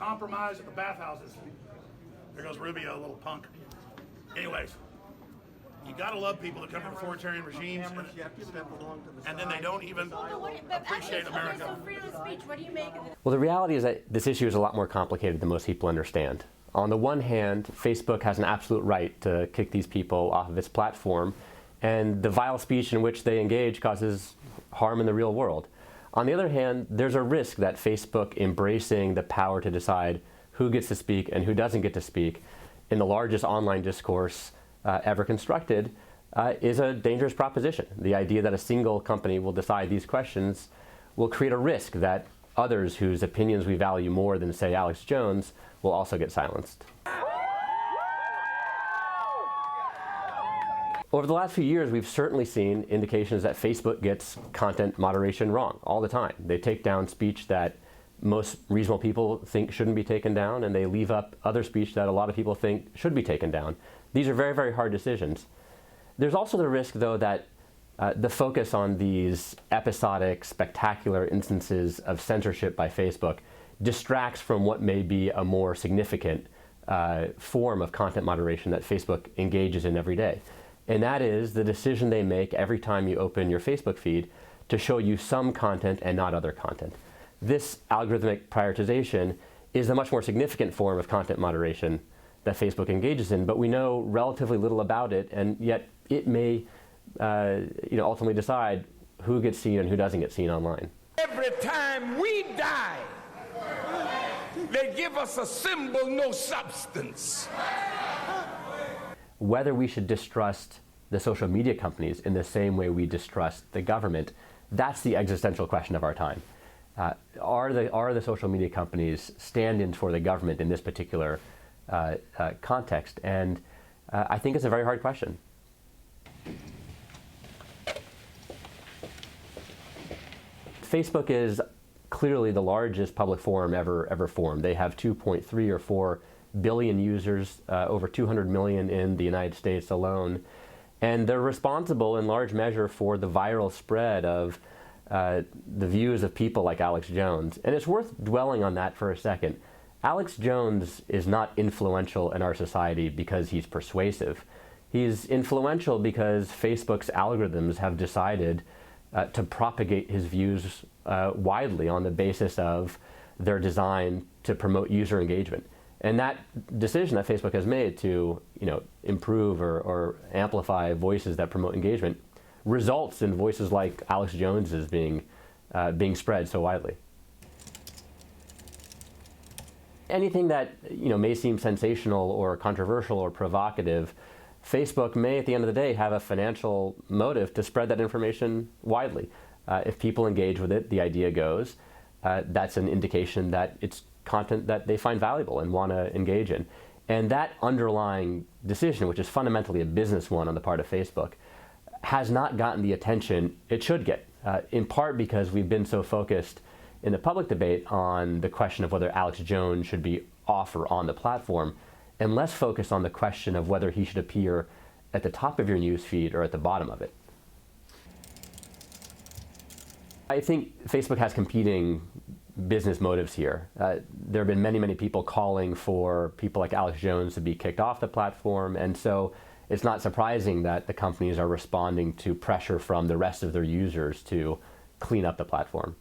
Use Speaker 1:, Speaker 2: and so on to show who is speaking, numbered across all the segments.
Speaker 1: compromise at the bathhouses. There goes Rubio, a little punk. Anyways, you gotta love people that come from authoritarian regimes, and then they don't even appreciate America.
Speaker 2: So freedom of speech, what do you make of it?
Speaker 3: Well, the reality is that this issue is a lot more complicated than most people understand. On the one hand, Facebook has an absolute right to kick these people off of its platform, and the vile speech in which they engage causes harm in the real world. On the other hand, there's a risk that Facebook embracing the power to decide who gets to speak and who doesn't get to speak in the largest online discourse ever constructed is a dangerous proposition. The idea that a single company will decide these questions will create a risk that others whose opinions we value more than, say, Alex Jones will also get silenced. Over the last few years, we've certainly seen indications that Facebook gets content moderation wrong all the time. They take down speech that most reasonable people think shouldn't be taken down, and they leave up other speech that a lot of people think should be taken down. These are very, very hard decisions. There's also the risk, though, that the focus on these episodic, spectacular instances of censorship by Facebook distracts from what may be a more significant form of content moderation that Facebook engages in every day. And that is the decision they make every time you open your Facebook feed to show you some content and not other content. This algorithmic prioritization is a much more significant form of content moderation that Facebook engages in, but we know relatively little about it, and yet it may ultimately decide who gets seen and who doesn't get seen online.
Speaker 4: Every time we die, they give us a symbol, no substance.
Speaker 3: Whether we should distrust the social media companies in the same way we distrust the government, that's the existential question of our time. Are the social media companies stand-ins for the government in this particular context? And I think it's a very hard question. Facebook is clearly the largest public forum ever formed. They have 2.3 or 4 billion users, over 200 million in the United States alone. And they're responsible in large measure for the viral spread of the views of people like Alex Jones. And it's worth dwelling on that for a second. Alex Jones is not influential in our society because he's persuasive. He's influential because Facebook's algorithms have decided to propagate his views widely on the basis of their design to promote user engagement. And that decision that Facebook has made to improve or amplify voices that promote engagement results in voices like Alex Jones's being spread so widely. Anything that may seem sensational or controversial or provocative, Facebook may, at the end of the day, have a financial motive to spread that information widely. If people engage with it, the idea goes, that's an indication that it's content that they find valuable and want to engage in. And that underlying decision, which is fundamentally a business one on the part of Facebook, has not gotten the attention it should get, in part because we've been so focused in the public debate on the question of whether Alex Jones should be off or on the platform, and less focused on the question of whether he should appear at the top of your news feed or at the bottom of it. I think Facebook has competing business motives here. There have been many people calling for people like Alex Jones to be kicked off the platform, and so it's not surprising that the companies are responding to pressure from the rest of their users to clean up the platform.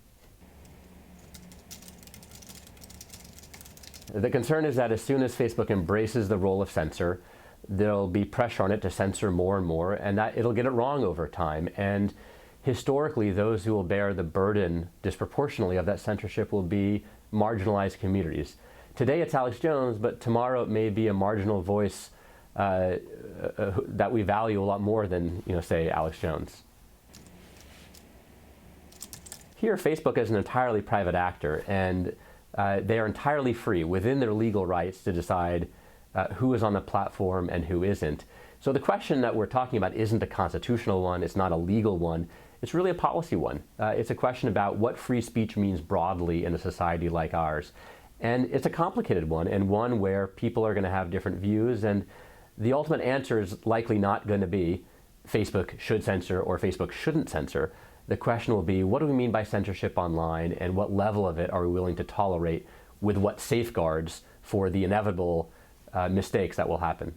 Speaker 3: The concern is that as soon as Facebook embraces the role of censor, there'll be pressure on it to censor more and more, and that it'll get it wrong over time. And historically, those who will bear the burden disproportionately of that censorship will be marginalized communities. Today it's Alex Jones, but tomorrow it may be a marginal voice that we value a lot more than, say, Alex Jones. Here, Facebook is an entirely private actor, and they are entirely free within their legal rights to decide who is on the platform and who isn't. So the question that we're talking about isn't a constitutional one, it's not a legal one, it's really a policy one. It's a question about what free speech means broadly in a society like ours. And it's a complicated one, and one where people are going to have different views, and the ultimate answer is likely not going to be Facebook should censor or Facebook shouldn't censor. The question will be, what do we mean by censorship online, and what level of it are we willing to tolerate with what safeguards for the inevitable mistakes that will happen.